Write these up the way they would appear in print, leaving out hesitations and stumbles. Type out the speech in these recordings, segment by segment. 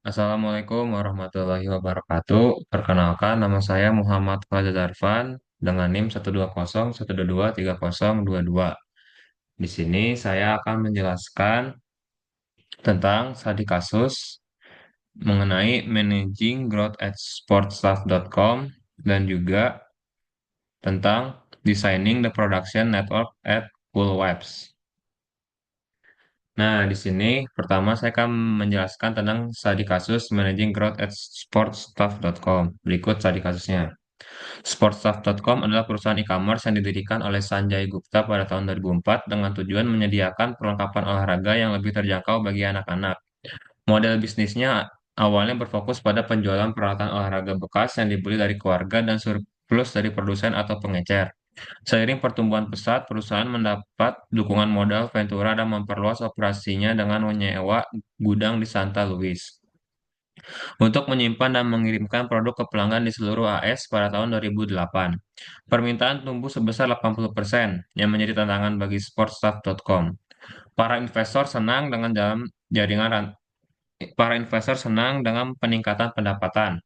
Assalamualaikum warahmatullahi wabarakatuh. Perkenalkan, nama saya Muhammad Fajar Darfan dengan NIM 120 122 3022. Di sini saya akan menjelaskan tentang studi kasus mengenai managing growth at sportstaff.com dan juga tentang designing the production network at Cool Webs. Nah, di sini pertama saya akan menjelaskan tentang studi kasus managing growth at sportstaff.com. Berikut studi kasusnya. Sportstaff.com adalah perusahaan e-commerce yang didirikan oleh Sanjay Gupta pada tahun 2004 dengan tujuan menyediakan perlengkapan olahraga yang lebih terjangkau bagi anak-anak. Model bisnisnya awalnya berfokus pada penjualan peralatan olahraga bekas yang dibeli dari keluarga dan surplus dari produsen atau pengecer. Seiring pertumbuhan pesat, perusahaan mendapat dukungan modal Ventura dan memperluas operasinya dengan menyewa gudang di Santa Luis untuk menyimpan dan mengirimkan produk ke pelanggan di seluruh AS pada tahun 2008. Permintaan tumbuh sebesar 80%, yang menjadi tantangan bagi sportstuff.com. Para investor senang dengan dalam jaringan Para investor senang dengan peningkatan pendapatan.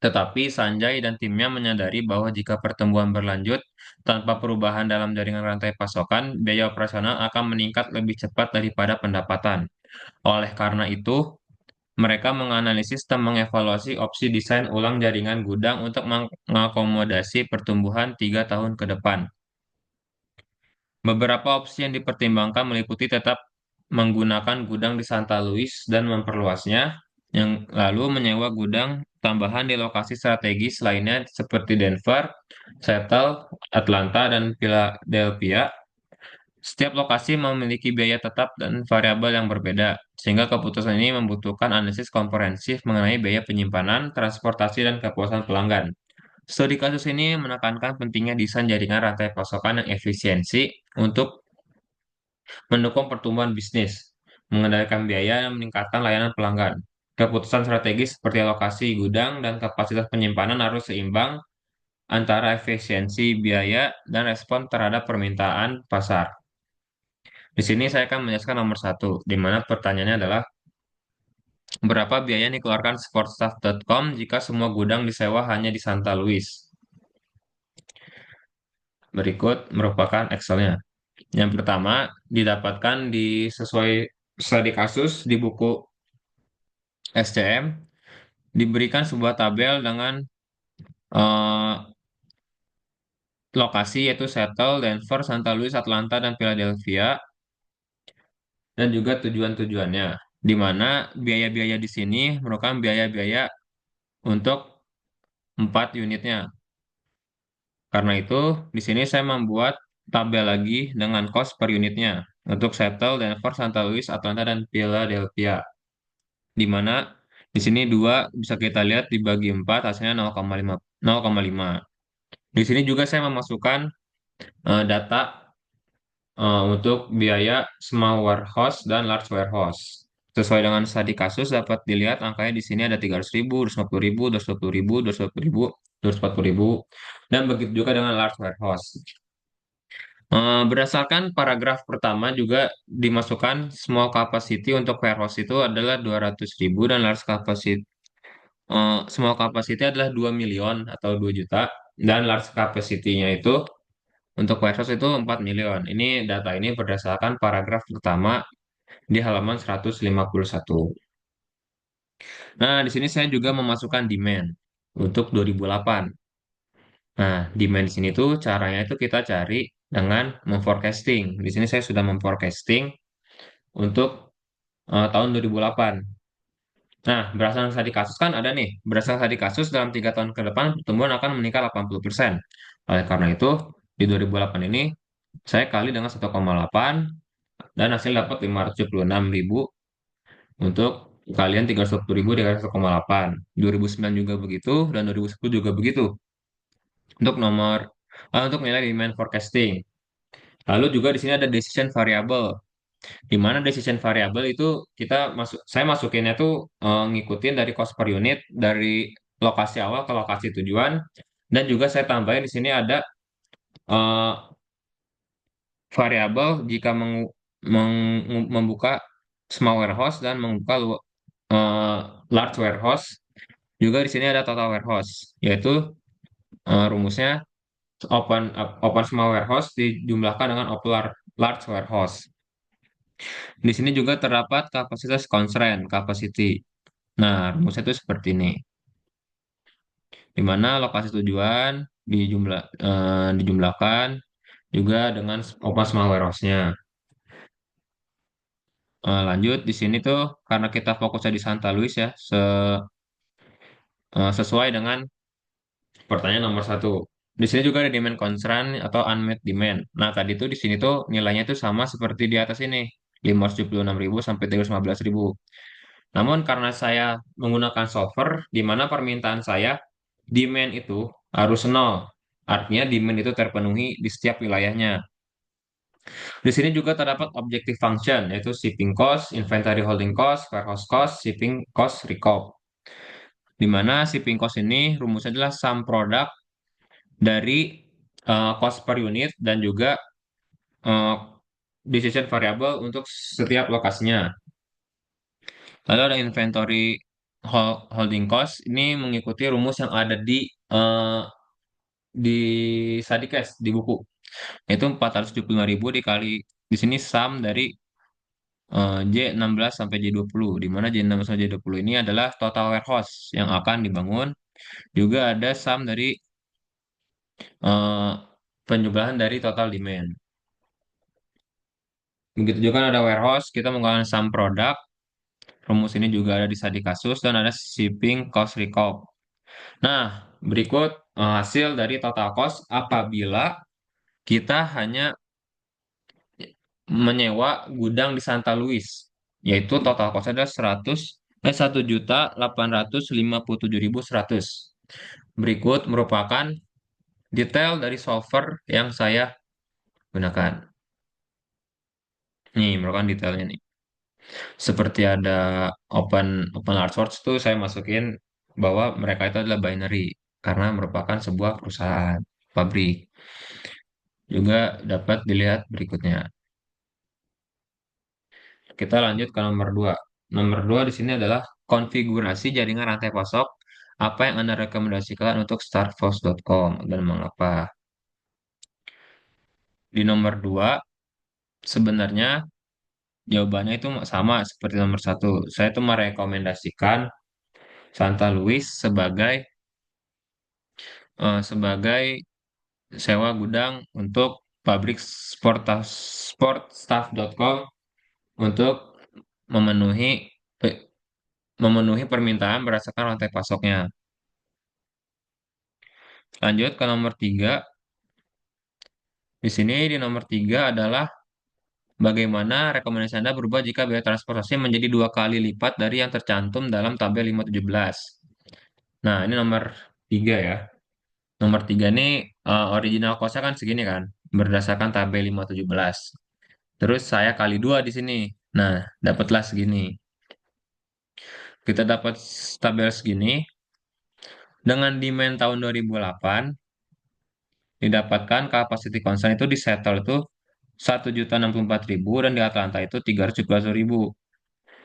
Tetapi Sanjay dan timnya menyadari bahwa jika pertumbuhan berlanjut tanpa perubahan dalam jaringan rantai pasokan, biaya operasional akan meningkat lebih cepat daripada pendapatan. Oleh karena itu, mereka menganalisis dan mengevaluasi opsi desain ulang jaringan gudang untuk mengakomodasi pertumbuhan 3 tahun ke depan. Beberapa opsi yang dipertimbangkan meliputi tetap menggunakan gudang di Santa Luis dan memperluasnya, yang lalu menyewa gudang tambahan di lokasi strategis lainnya seperti Denver, Seattle, Atlanta, dan Philadelphia. Setiap lokasi memiliki biaya tetap dan variabel yang berbeda, sehingga keputusan ini membutuhkan analisis komprehensif mengenai biaya penyimpanan, transportasi, dan kepuasan pelanggan. Studi kasus ini menekankan pentingnya desain jaringan rantai pasokan yang efisiensi untuk mendukung pertumbuhan bisnis, mengendalikan biaya, dan meningkatkan layanan pelanggan. Keputusan strategis seperti lokasi gudang dan kapasitas penyimpanan harus seimbang antara efisiensi biaya dan respon terhadap permintaan pasar. Di sini saya akan menjelaskan nomor satu, di mana pertanyaannya adalah berapa biaya yang dikeluarkan sportstaff.com jika semua gudang disewa hanya di Santa Luis. Berikut merupakan Excelnya. Yang pertama, didapatkan sesuai studi kasus di buku SCM, diberikan sebuah tabel dengan eh, lokasi yaitu Seattle, Denver, Santa Luis, Atlanta, dan Philadelphia, dan juga tujuan-tujuannya. Di mana biaya-biaya di sini merupakan biaya-biaya untuk 4 unitnya. Karena itu, di sini saya membuat tabel lagi dengan cost per unitnya untuk Seattle, Denver, Santa Luis, Atlanta, dan Philadelphia. Di mana di sini dua bisa kita lihat dibagi 4 hasilnya 0,5. 0,5. Di sini juga saya memasukkan data untuk biaya small warehouse dan large warehouse. Sesuai dengan studi kasus dapat dilihat angkanya di sini ada 300.000, 250.000, 250.000, 250.000, 240.000, dan begitu juga dengan large warehouse. Berdasarkan paragraf pertama juga dimasukkan small capacity untuk warehouse itu adalah 200.000 dan small capacity adalah 2 miliar atau 2 juta dan large capacity-nya itu untuk warehouse itu 4 miliar. Ini data ini berdasarkan paragraf pertama di halaman 151. Nah, di sini saya juga memasukkan demand untuk 2008. Nah, demand di sini tuh caranya itu kita cari dengan memforecasting. Di sini saya sudah memforecasting untuk tahun 2008. Nah, berdasarkan studi kasus kan ada nih. Berdasarkan studi kasus dalam 3 tahun ke depan pertumbuhan akan meningkat 80%. Oleh karena itu, di 2008 ini saya kali dengan 1,8 dan hasil dapat 576.000 untuk kalian 310.000 dengan 1,8. 2009 juga begitu dan 2010 juga begitu. Untuk nilai demand forecasting. Lalu juga di sini ada decision variable. Di mana decision variable itu saya masukinnya tuh ngikutin dari cost per unit dari lokasi awal ke lokasi tujuan, dan juga saya tambahin di sini ada eh, variabel jika membuka small warehouse dan membuka eh, large warehouse, juga di sini ada total warehouse, yaitu rumusnya open small warehouse dijumlahkan dengan open large warehouse. Di sini juga terdapat kapasitas constraint capacity. Nah, rumusnya itu seperti ini, di mana lokasi tujuan dijumlahkan juga dengan open small warehouse-nya. Lanjut di sini tuh karena kita fokusnya di Santa Luis ya, sesuai dengan pertanyaan nomor satu. Di sini juga ada demand constraint atau unmet demand. Nah, tadi tuh di sini tuh nilainya tuh sama seperti di atas ini, 576.000 sampai 315.000. Namun karena saya menggunakan solver, di mana permintaan saya demand itu harus nol. Artinya demand itu terpenuhi di setiap wilayahnya. Di sini juga terdapat objective function, yaitu shipping cost, inventory holding cost, warehouse cost, shipping cost, recop. Di mana shipping cost ini rumusnya adalah sum product dari cost per unit dan juga eh, decision variable untuk setiap lokasinya. Lalu ada inventory holding cost, ini mengikuti rumus yang ada eh, di Sadikes di buku. Itu 475.000 dikali di sini sum dari J16 sampai J20, di mana J16 sampai J20 ini adalah total warehouse yang akan dibangun. Juga ada sum dari eh, penjumlahan dari total demand. Begitu juga ada warehouse, kita menggunakan sum product. Rumus ini juga ada di study kasus dan ada shipping cost recop. Nah, berikut hasil dari total cost apabila kita hanya menyewa gudang di Santa Luis, yaitu total cost ada 1.857.100. Berikut merupakan detail dari solver yang saya gunakan. Nih, merupakan detailnya nih. Seperti ada open open large source tuh saya masukin bahwa mereka itu adalah binary karena merupakan sebuah perusahaan pabrik. Juga dapat dilihat berikutnya. Kita lanjut ke nomor 2. Nomor 2 di sini adalah konfigurasi jaringan rantai pasok. Apa yang Anda rekomendasikan untuk startforce.com dan mengapa? Di nomor 2 sebenarnya jawabannya itu sama seperti nomor satu. Saya itu merekomendasikan Santa Luis sebagai sewa gudang untuk pabrik sportstaff.com untuk memenuhi memenuhi permintaan berdasarkan rantai pasoknya. Lanjut ke nomor 3. Di sini di nomor 3 adalah bagaimana rekomendasi Anda berubah jika biaya transportasi menjadi 2 kali lipat dari yang tercantum dalam tabel 517. Nah, ini nomor 3 ya. Nomor 3 ini original cost-nya kan segini kan, berdasarkan tabel 517. Terus saya kali 2 di sini. Nah, dapatlah segini. Kita dapat tabel segini. Dengan demand tahun 2008, didapatkan capacity constant itu di settle itu 1.064.000 dan di Atlanta itu 371.000.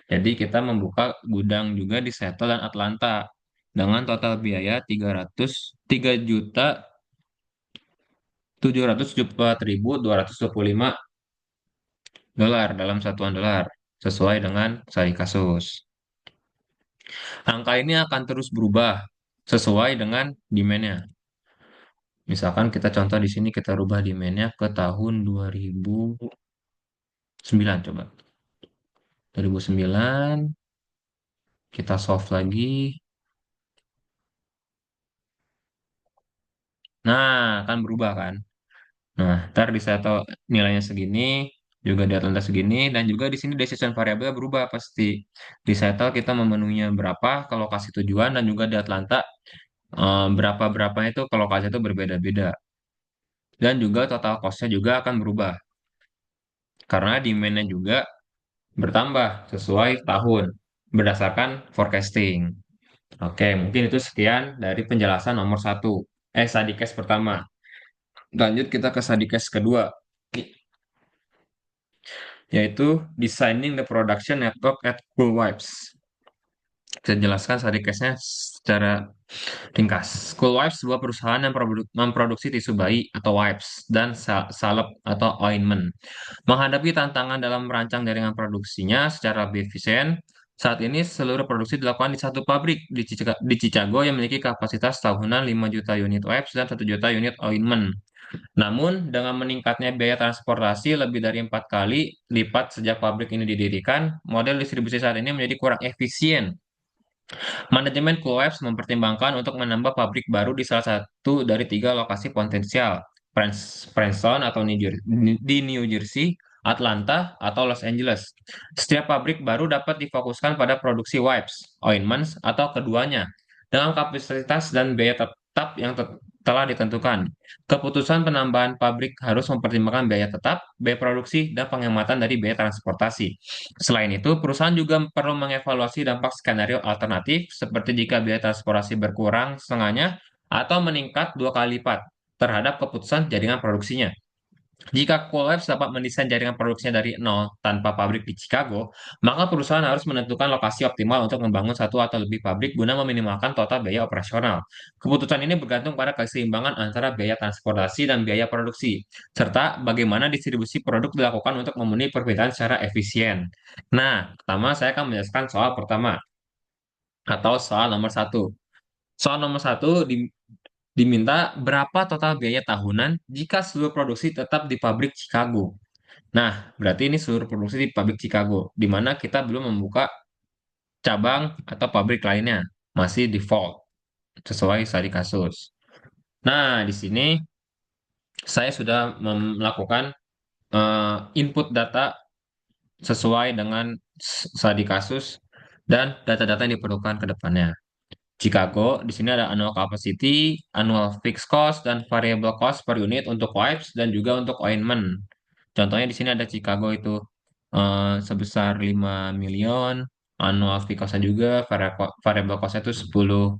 Jadi kita membuka gudang juga di Seattle dan Atlanta dengan total biaya 3.774.225 dolar dalam satuan dolar sesuai dengan sari kasus. Angka ini akan terus berubah sesuai dengan demand-nya. Misalkan kita contoh di sini kita rubah demand-nya ke tahun 2009 coba. 2009 kita solve lagi. Nah, kan berubah kan? Nah, ntar di satu nilainya segini, juga di Atlanta segini, dan juga di sini decision variable berubah pasti. Di Seattle kita memenuhinya berapa ke lokasi tujuan, dan juga di Atlanta berapa-berapanya itu ke lokasi itu berbeda-beda. Dan juga total cost-nya juga akan berubah. Karena demand-nya juga bertambah sesuai tahun berdasarkan forecasting. Oke, mungkin itu sekian dari penjelasan nomor satu. Study case pertama. Lanjut kita ke study case kedua, yaitu Designing the Production Network at Cool Wipes. Saya jelaskan study case-nya secara ringkas. Cool Wipes sebuah perusahaan yang memproduksi tisu bayi atau wipes dan salep atau ointment. Menghadapi tantangan dalam merancang jaringan produksinya secara lebih efisien, saat ini seluruh produksi dilakukan di satu pabrik di Chicago yang memiliki kapasitas tahunan 5 juta unit wipes dan 1 juta unit ointment. Namun, dengan meningkatnya biaya transportasi lebih dari 4 kali lipat sejak pabrik ini didirikan, model distribusi saat ini menjadi kurang efisien. Manajemen Coolabs mempertimbangkan untuk menambah pabrik baru di salah satu dari 3 lokasi potensial, Princeton atau di New Jersey, Atlanta, atau Los Angeles. Setiap pabrik baru dapat difokuskan pada produksi wipes, ointments, atau keduanya, dengan kapasitas dan biaya tetap yang telah ditentukan. Keputusan penambahan pabrik harus mempertimbangkan biaya tetap, biaya produksi, dan penghematan dari biaya transportasi. Selain itu, perusahaan juga perlu mengevaluasi dampak skenario alternatif, seperti jika biaya transportasi berkurang setengahnya atau meningkat 2 kali lipat terhadap keputusan jaringan produksinya. Jika Coolabs dapat mendesain jaringan produksinya dari nol tanpa pabrik di Chicago, maka perusahaan harus menentukan lokasi optimal untuk membangun satu atau lebih pabrik guna meminimalkan total biaya operasional. Keputusan ini bergantung pada keseimbangan antara biaya transportasi dan biaya produksi, serta bagaimana distribusi produk dilakukan untuk memenuhi permintaan secara efisien. Nah, pertama saya akan menjelaskan soal pertama, atau soal nomor satu. Soal nomor satu diminta berapa total biaya tahunan jika seluruh produksi tetap di pabrik Chicago. Nah, berarti ini seluruh produksi di pabrik Chicago, di mana kita belum membuka cabang atau pabrik lainnya, masih default sesuai studi kasus. Nah, di sini saya sudah melakukan input data sesuai dengan studi kasus dan data-data yang diperlukan ke depannya. Chicago, di sini ada annual capacity, annual fixed cost, dan variable cost per unit untuk wipes dan juga untuk ointment. Contohnya di sini ada Chicago itu sebesar 5 miliar, annual fixed cost juga, variable cost itu 10,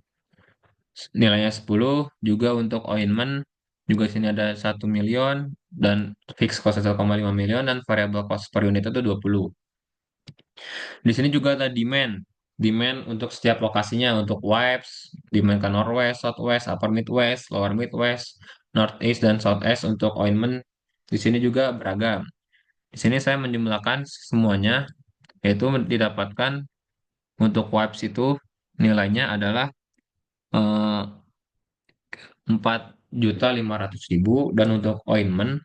nilainya 10, juga untuk ointment, juga di sini ada 1 miliar, dan fixed cost 1,5 miliar, dan variable cost per unit itu 20. Di sini juga ada demand. Demand untuk setiap lokasinya, untuk wipes, demand ke Northwest, Southwest, Upper Midwest, Lower Midwest, Northeast, dan Southeast untuk ointment. Di sini juga beragam. Di sini saya menjumlahkan semuanya, yaitu didapatkan untuk wipes itu nilainya adalah 4.500.000 dan untuk ointment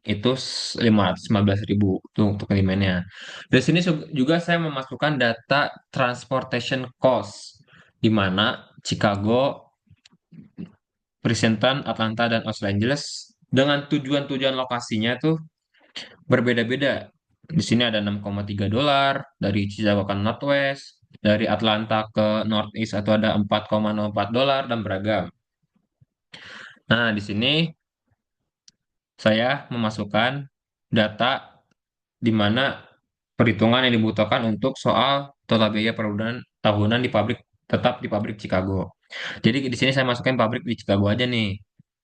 itu 515.000 itu untuk demandnya. Di sini juga saya memasukkan data transportation cost, di mana Chicago, Princeton, Atlanta, dan Los Angeles dengan tujuan-tujuan lokasinya tuh berbeda-beda. Di sini ada 6,3 dolar dari Chicago ke Northwest, dari Atlanta ke Northeast atau ada 4,04 dolar dan beragam. Nah, di sini saya memasukkan data di mana perhitungan yang dibutuhkan untuk soal total biaya per bulan tahunan di pabrik tetap di pabrik Chicago. Jadi di sini saya masukin pabrik di Chicago aja nih.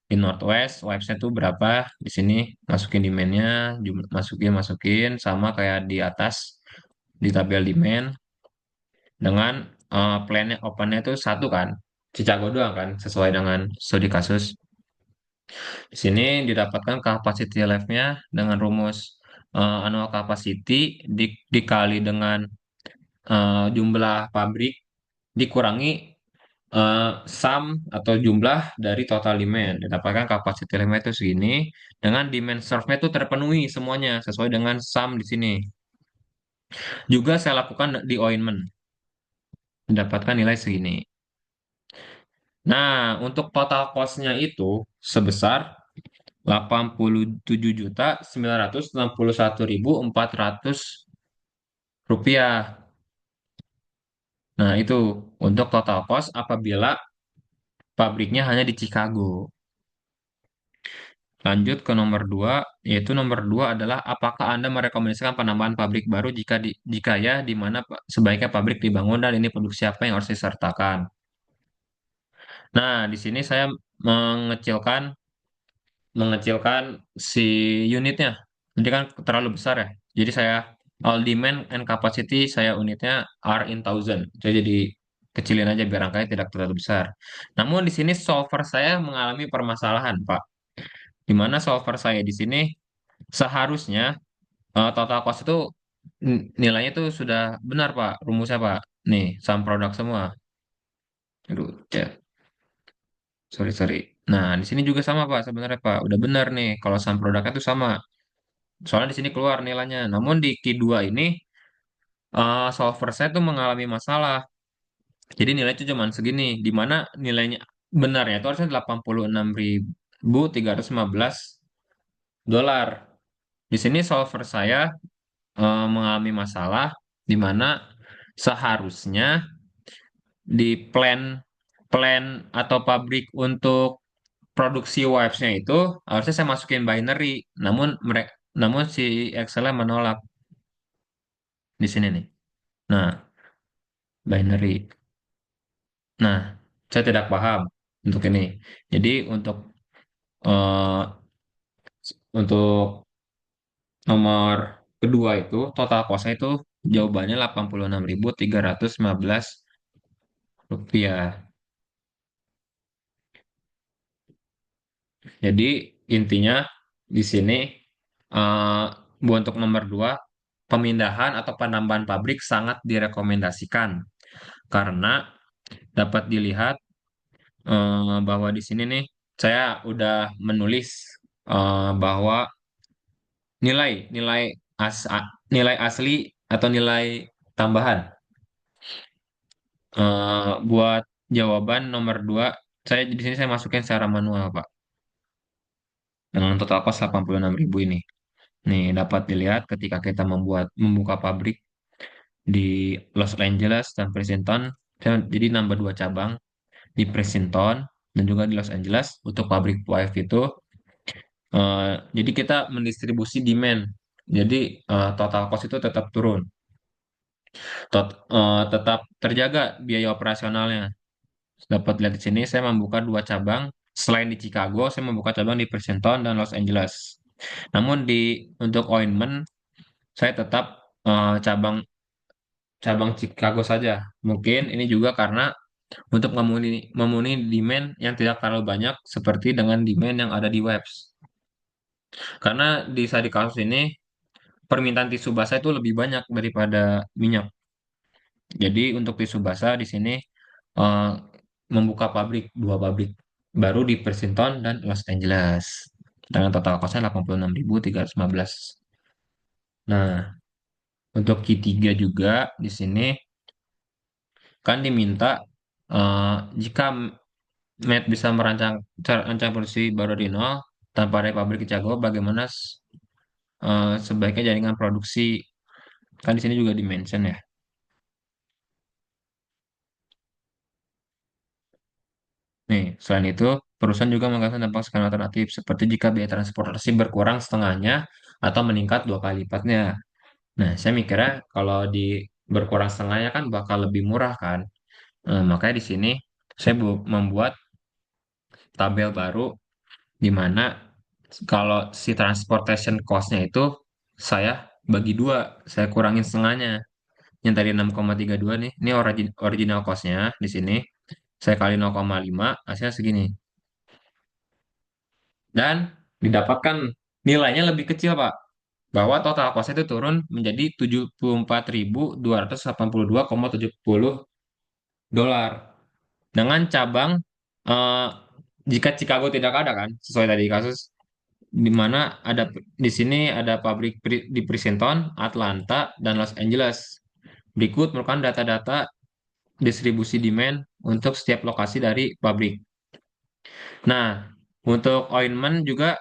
Di Northwest, website tuh berapa? Di sini masukin demand-nya, masukin sama kayak di atas di tabel demand dengan plan-nya open-nya itu satu kan. Chicago doang kan sesuai dengan studi kasus. Di sini didapatkan capacity life-nya dengan rumus annual capacity dikali dengan jumlah pabrik dikurangi sum atau jumlah dari total demand. Didapatkan capacity limit itu segini, dengan demand serve-nya itu terpenuhi semuanya sesuai dengan sum di sini. Juga saya lakukan di ointment, mendapatkan nilai segini. Nah, untuk total cost-nya itu sebesar 87.961.400 rupiah. Nah, itu untuk total cost apabila pabriknya hanya di Chicago. Lanjut ke nomor 2, yaitu nomor 2 adalah apakah Anda merekomendasikan penambahan pabrik baru jika ya, di mana sebaiknya pabrik dibangun dan ini produksi apa yang harus disertakan. Nah, di sini saya mengecilkan mengecilkan si unitnya. Jadi kan terlalu besar ya. Jadi saya All demand and capacity saya unitnya R in thousand. Saya jadi kecilin aja biar angkanya tidak terlalu besar. Namun di sini solver saya mengalami permasalahan, Pak. Di mana solver saya di sini seharusnya total cost itu nilainya itu sudah benar, Pak. Rumusnya, Pak. Nih, sum produk semua. Aduh, ya, sorry, sorry. Nah, di sini juga sama, Pak, sebenarnya, Pak. Udah benar nih, kalau sum produknya itu sama. Soalnya di sini keluar nilainya. Namun di Q2 ini, solver saya tuh mengalami masalah. Jadi nilai itu cuma segini, di mana nilainya benarnya itu harusnya 86.315 dolar. Di sini solver saya mengalami masalah, di mana seharusnya di plan plan atau pabrik untuk produksi wipes-nya itu harusnya saya masukin binary, namun si Excel menolak di sini nih. Nah, binary. Nah, saya tidak paham untuk ini. Jadi eh, untuk nomor kedua itu total cost-nya itu jawabannya 86.315 rupiah. Jadi intinya di sini eh, untuk nomor dua, pemindahan atau penambahan pabrik sangat direkomendasikan karena dapat dilihat bahwa di sini nih saya udah menulis bahwa nilai nilai nilai asli atau nilai tambahan buat jawaban nomor dua, saya di sini saya masukin secara manual, Pak, dengan total cost 86.000 ini. Nih, dapat dilihat ketika kita membuka pabrik di Los Angeles dan Princeton, jadi nambah dua cabang di Princeton dan juga di Los Angeles untuk pabrik wife itu. Jadi kita mendistribusi demand. Jadi total cost itu tetap turun, tetap terjaga biaya operasionalnya. Dapat lihat di sini, saya membuka dua cabang. Selain di Chicago, saya membuka cabang di Princeton dan Los Angeles. Namun untuk ointment, saya tetap cabang cabang Chicago saja. Mungkin ini juga karena untuk memenuhi demand yang tidak terlalu banyak seperti dengan demand yang ada di webs. Karena di saat di kasus ini permintaan tisu basah itu lebih banyak daripada minyak. Jadi untuk tisu basah di sini eh, membuka dua pabrik baru di Princeton dan Los Angeles dengan total costnya 86.315. Nah, untuk Q3 juga di sini kan diminta eh, jika Matt bisa rancang produksi baru di nol tanpa ada pabrik di Chicago, bagaimana sebaiknya jaringan produksi, kan di sini juga di-mention ya. Nih, selain itu, perusahaan juga menggunakan dampak skala alternatif, seperti jika biaya transportasi berkurang setengahnya atau meningkat dua kali lipatnya. Nah, saya mikirnya kalau berkurang setengahnya kan bakal lebih murah kan. Makanya di sini saya membuat tabel baru di mana kalau si transportation cost-nya itu saya bagi dua, saya kurangin setengahnya. Yang tadi 6,32 nih, ini original cost-nya di sini. Saya kali 0,5, hasilnya segini. Dan didapatkan nilainya lebih kecil, Pak. Bahwa total cost itu turun menjadi 74.282,70 dengan cabang eh, jika Chicago tidak ada kan sesuai tadi kasus, di mana di sini ada pabrik di Princeton, Atlanta, dan Los Angeles. Berikut merupakan data-data distribusi demand untuk setiap lokasi dari pabrik. Nah, untuk ointment juga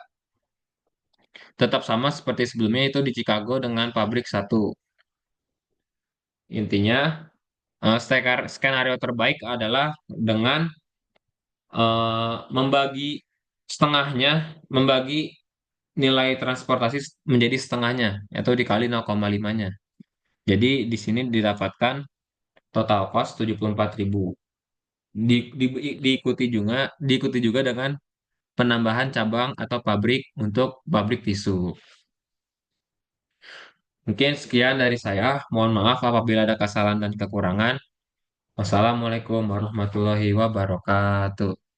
tetap sama seperti sebelumnya, itu di Chicago dengan pabrik satu. Intinya, skenario terbaik adalah dengan membagi setengahnya, membagi nilai transportasi menjadi setengahnya, atau dikali 0,5-nya. Jadi di sini didapatkan total cost 74.000. Diikuti juga dengan penambahan cabang atau pabrik untuk pabrik tisu. Mungkin sekian dari saya. Mohon maaf apabila ada kesalahan dan kekurangan. Wassalamualaikum warahmatullahi wabarakatuh.